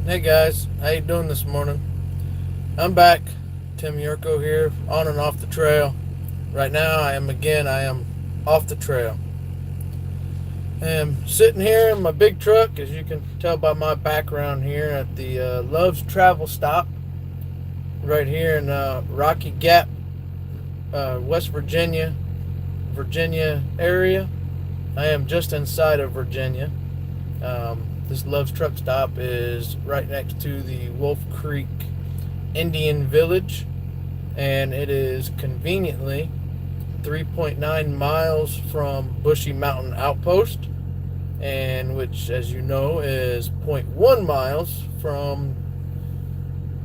Hey guys, how you doing this morning? I'm back. Tim Yurko here, on and off the trail. Right now I am off the trail. I am sitting here in my big truck, as you can tell by my background here, at the Love's Travel Stop, right here in Rocky Gap, West Virginia area. I am just inside of Virginia. This Love's Truck Stop is right next to the Wolf Creek Indian Village, and it is conveniently 3.9 miles from Bushy Mountain Outpost, and which, as you know, is zero point 0.1 miles from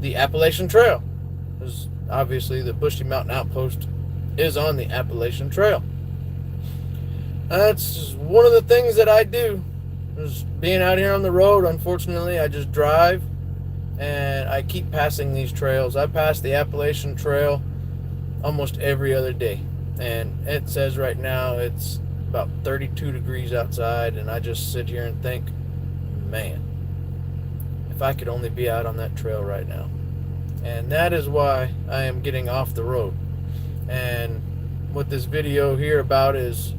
the Appalachian Trail. Because obviously the Bushy Mountain Outpost is on the Appalachian Trail. That's one of the things that I do. Just being out here on the road, unfortunately, I just drive and I keep passing these trails. I pass the Appalachian Trail almost every other day. And it says right now it's about 32 degrees outside, and I just sit here and think, man, if I could only be out on that trail right now. And that is why I am getting off the road. And what this video here about is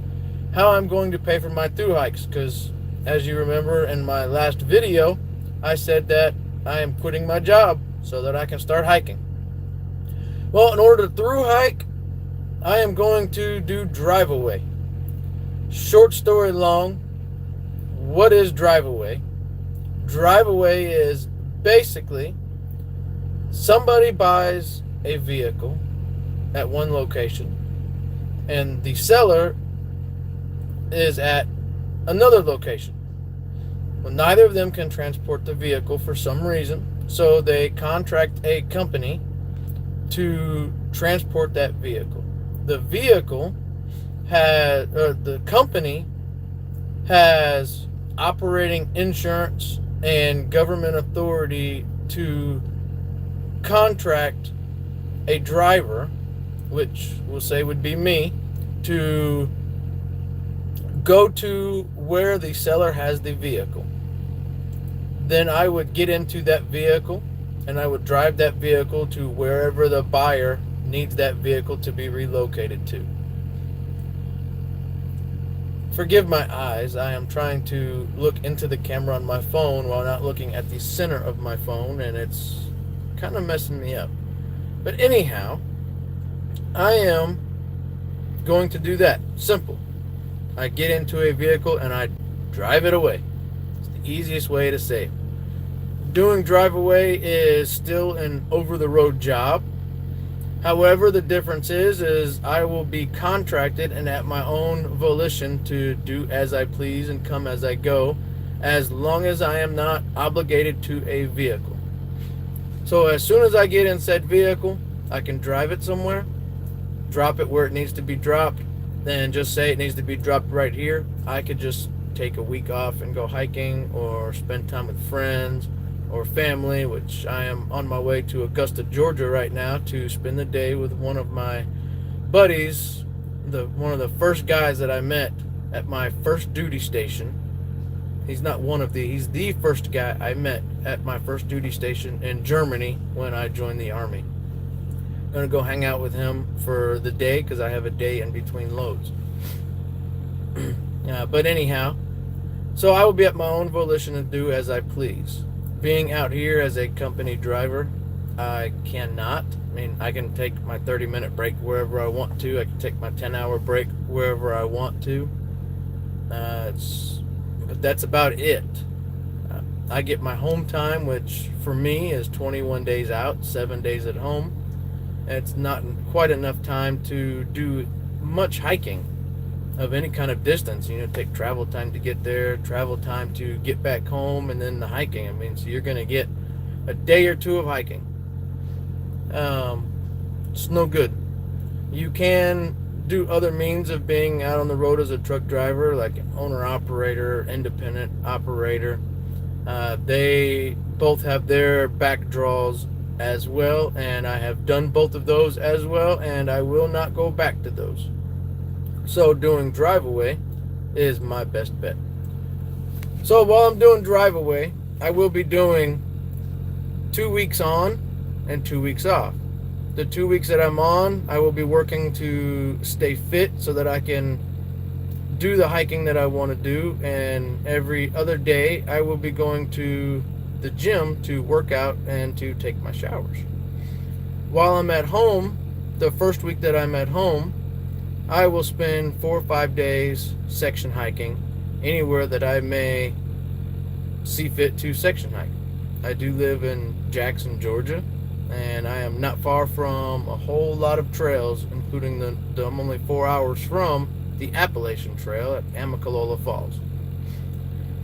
how I'm going to pay for my thru hikes, because as you remember in my last video, I said that I am quitting my job so that I can start hiking. Well, in order to thru hike, I am going to do drive away. Short story long, what is drive away? Drive away is basically somebody buys a vehicle at one location and the seller is at another location. Well, neither of them can transport the vehicle for some reason, so they contract a company to transport that vehicle. The company has operating insurance and government authority to contract a driver, which we'll say would be me, to go to where the seller has the vehicle. Then I would get into that vehicle and I would drive that vehicle to wherever the buyer needs that vehicle to be relocated to. Forgive my eyes, I am trying to look into the camera on my phone while not looking at the center of my phone, and it's kind of messing me up. But anyhow, I am going to do that. Simple. I get into a vehicle and I drive it away. It's the easiest way to save. Doing drive away is still an over-the-road job. However, the difference is I will be contracted and at my own volition to do as I please and come as I go, as long as I am not obligated to a vehicle. So as soon as I get in said vehicle, I can drive it somewhere, drop it where it needs to be dropped, then just say it needs to be dropped right here. I could just take a week off and go hiking or spend time with friends or family, which I am on my way to Augusta, Georgia right now to spend the day with one of my buddies, one of the first guys that I met at my first duty station. He's the first guy I met at my first duty station in Germany when I joined the Army. Gonna go hang out with him for the day because I have a day in between loads. But anyhow, so I will be at my own volition to do as I please. Being out here as a company driver, I cannot. I mean, I can take my 30-minute break wherever I want to. I can take my 10-hour break wherever I want to. But that's about it. I get my home time, which for me is 21 days out, 7 days at home. It's not quite enough time to do much hiking of any kind of distance. Take travel time to get there, travel time to get back home, and then the hiking. I mean, so you're going to get a day or two of hiking. It's no good. You can do other means of being out on the road as a truck driver, like an owner-operator, independent operator. They both have their back draws as well, and I have done both of those as well, and I will not go back to those. So doing drive away is my best bet. So while I'm doing drive away, I will be doing 2 weeks on and 2 weeks off. The 2 weeks that I'm on, I will be working to stay fit so that I can do the hiking that I want to do, and every other day I will be going to the gym to work out and to take my showers. While I'm at home, the first week that I'm at home, I will spend 4 or 5 days section hiking anywhere that I may see fit to section hike. I do live in Jackson, Georgia, and I am not far from a whole lot of trails, including I'm only 4 hours from the Appalachian Trail at Amicalola Falls.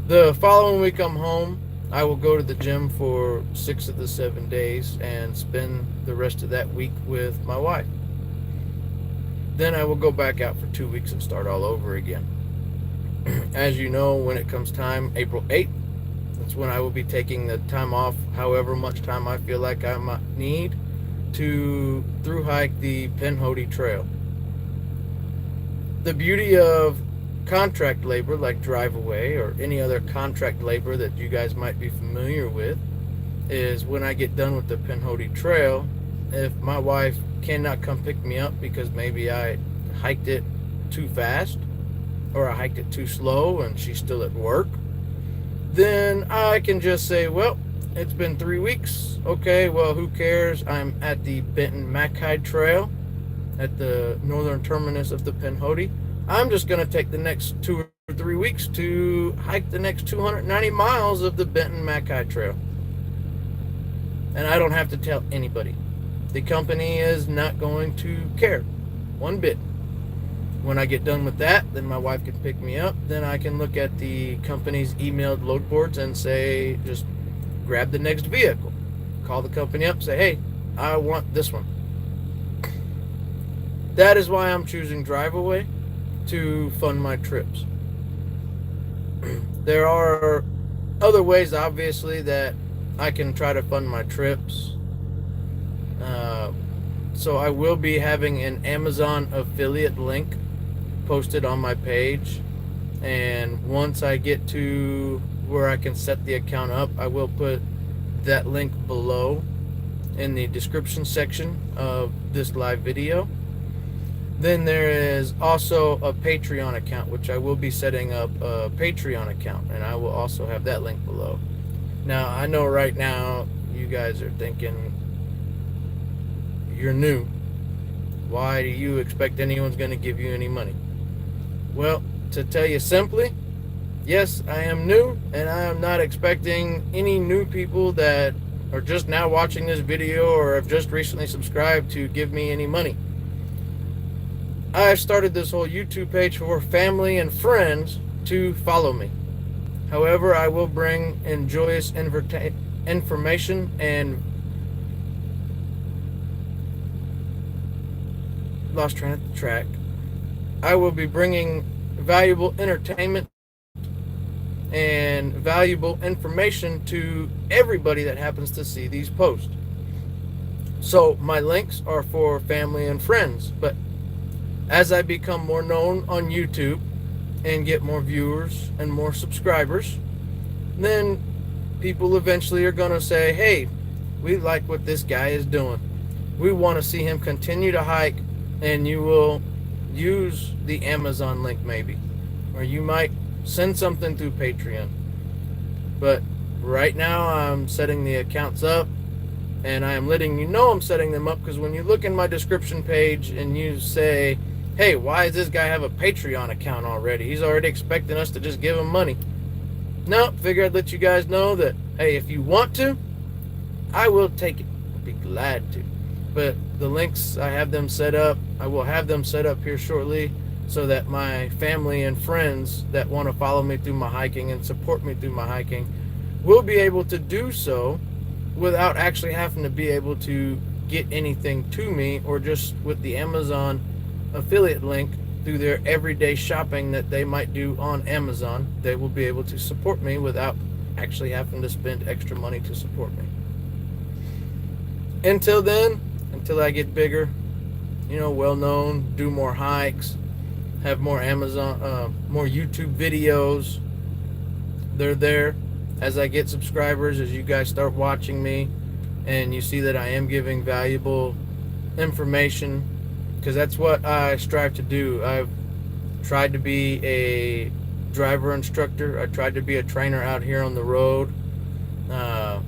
The following week I'm home, I will go to the gym for 6 of the 7 days and spend the rest of that week with my wife. Then I will go back out for 2 weeks and start all over again. As you know, when it comes time, April 8th, that's when I will be taking the time off, however much time I feel like I might need, to through hike the Pinhoti Trail. The beauty of contract labor like drive away or any other contract labor that you guys might be familiar with is when I get done with the Pinhoti Trail, if my wife cannot come pick me up because maybe I hiked it too fast or I hiked it too slow and she's still at work, then I can just say, well, it's been 3 weeks. Okay, well, who cares? I'm at the Benton Mackay Trail at the northern terminus of the Pinhoti. I'm just going to take the next 2 or 3 weeks to hike the next 290 miles of the Benton Mackay Trail. And I don't have to tell anybody. The company is not going to care one bit. When I get done with that, then my wife can pick me up. Then I can look at the company's emailed load boards and say, just grab the next vehicle. Call the company up, say, hey, I want this one. That is why I'm choosing drive away to fund my trips. There are other ways, obviously, that I can try to fund my trips. So I will be having an Amazon affiliate link posted on my page, and once I get to where I can set the account up, I will put that link below in the description section of this live video. Then there is also a Patreon account, which I will be setting up a Patreon account, and I will also have that link below. Now, I know right now you guys are thinking, you're new. Why do you expect anyone's going to give you any money? Well, to tell you simply, yes, I am new, and I am not expecting any new people that are just now watching this video or have just recently subscribed to give me any money. I started this whole YouTube page for family and friends to follow me. However, I will bring joyous information and lost track. I will be bringing valuable entertainment and valuable information to everybody that happens to see these posts. So my links are for family and friends, but as I become more known on YouTube and get more viewers and more subscribers, then people eventually are going to say, hey, we like what this guy is doing. We want to see him continue to hike, and you will use the Amazon link maybe, or you might send something through Patreon. But right now I'm setting the accounts up, and I am letting you know I'm setting them up, because when you look in my description page and you say, hey, why does this guy have a Patreon account already? He's already expecting us to just give him money. No, figure I'd let you guys know that, hey, if you want to, I will take it. I'd be glad to. But the links, I have them set up. I will have them set up here shortly so that my family and friends that want to follow me through my hiking and support me through my hiking will be able to do so without actually having to be able to get anything to me, or just with the Amazon affiliate link through their everyday shopping that they might do on Amazon. They will be able to support me without actually having to spend extra money to support me. Until then, until I get bigger, well known, do more hikes, have more more YouTube videos. They're there. As I get subscribers, as you guys start watching me, and you see that I am giving valuable information, because that's what I strive to do. I've tried to be a driver instructor. I tried to be a trainer out here on the road. Uh,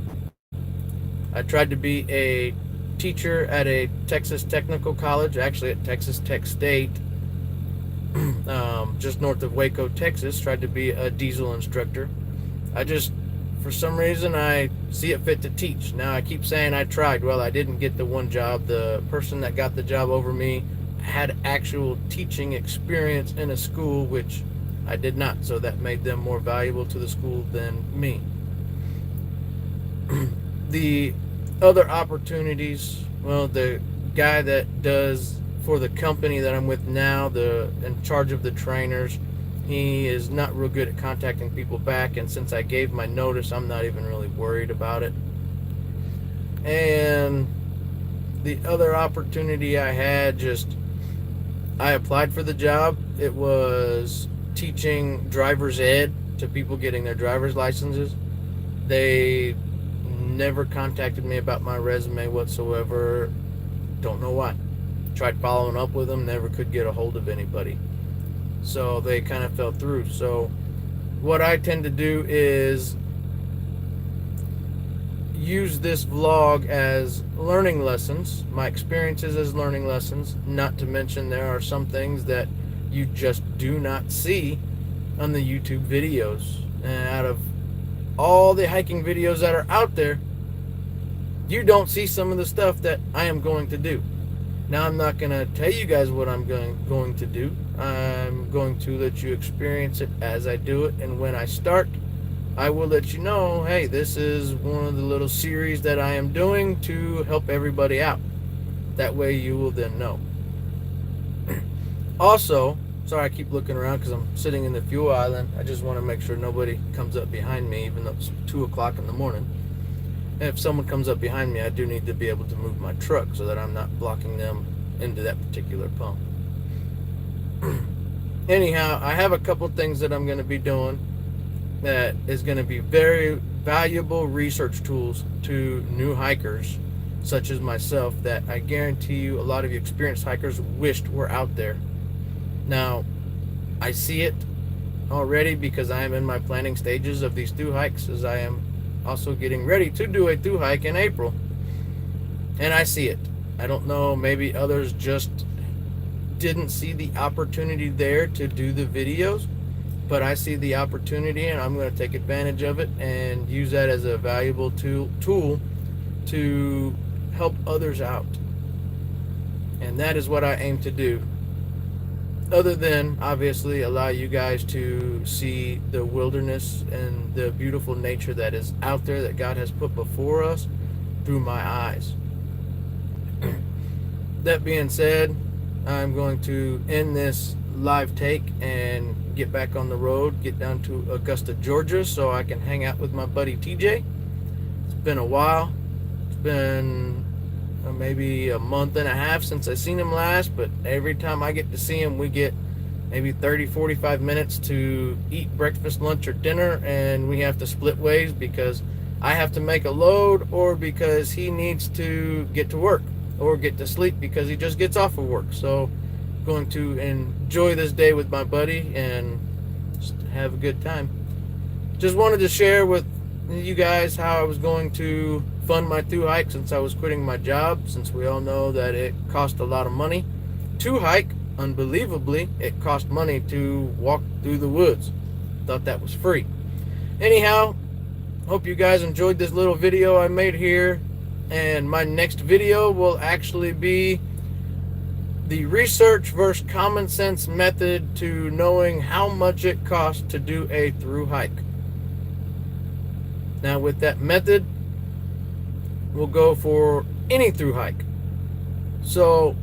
I tried to be a teacher at a Texas Technical College, actually at Texas Tech State, just north of Waco, Texas. Tried to be a diesel instructor. I just, for some reason, I see it fit to teach. Now, I keep saying I tried. Well, I didn't get the one job. The person that got the job over me had actual teaching experience in a school, which I did not. So that made them more valuable to the school than me. The other opportunities, well, the guy that does for the company that I'm with now, in charge of the trainers, he is not real good at contacting people back, and since I gave my notice, I'm not even really worried about it. And the other opportunity I had, I applied for the job. It was teaching driver's ed to people getting their driver's licenses. They never contacted me about my resume whatsoever. Don't know why. Tried following up with them, never could get a hold of anybody. So they kind of fell through. So what I tend to do is use this vlog as learning lessons, my experiences as learning lessons, not to mention there are some things that you just do not see on the YouTube videos. And out of all the hiking videos that are out there, you don't see some of the stuff that I am going to do. Now, I'm not going to tell you guys what I'm going to do. I'm going to let you experience it as I do it, and when I start, I will let you know, hey, this is one of the little series that I am doing to help everybody out. That way you will then know. Also, sorry I keep looking around because I'm sitting in the fuel island. I just want to make sure nobody comes up behind me, even though it's 2 o'clock in the morning. And if someone comes up behind me, I do need to be able to move my truck so that I'm not blocking them into that particular pump. Anyhow, I have a couple things that I'm going to be doing that is going to be very valuable research tools to new hikers such as myself, that I guarantee you a lot of you experienced hikers wished were out there. Now, I see it already because I am in my planning stages of these thru hikes, as I am also getting ready to do a thru hike in April. And I see it. I don't know, maybe others just didn't see the opportunity there to do the videos, but I see the opportunity, and I'm going to take advantage of it and use that as a valuable tool to help others out. And that is what I aim to do. Other than, obviously, allow you guys to see the wilderness and the beautiful nature that is out there that God has put before us through my eyes. That being said, I'm going to end this live take and get back on the road, get down to Augusta, Georgia, so I can hang out with my buddy TJ. It's been a while. It's been maybe a month and a half since I seen him last, but every time I get to see him, we get maybe 30-45 minutes to eat breakfast, lunch, or dinner, and we have to split ways because I have to make a load, or because he needs to get to work or get to sleep because he just gets off of work. So I'm going to enjoy this day with my buddy and just have a good time. Just wanted to share with you guys how I was going to fund my thru hike since I was quitting my job, since we all know that it cost a lot of money to hike. Unbelievably, it cost money to walk through the woods. Thought that was free. Anyhow, hope you guys enjoyed this little video I made here, and my next video will actually be the research versus common sense method to knowing how much it costs to do a thru hike. Now, with that method, we'll go for any thru hike. So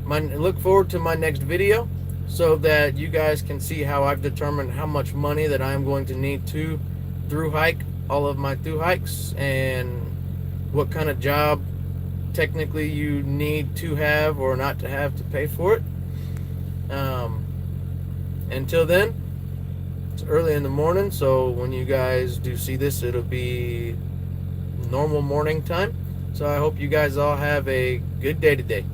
look forward to my next video so that you guys can see how I've determined how much money that I'm going to need to thru hike all of my thru hikes, and what kind of job technically you need to have or not to have to pay for it. Until then, it's early in the morning, so when you guys do see this, it'll be normal morning time. So I hope you guys all have a good day today.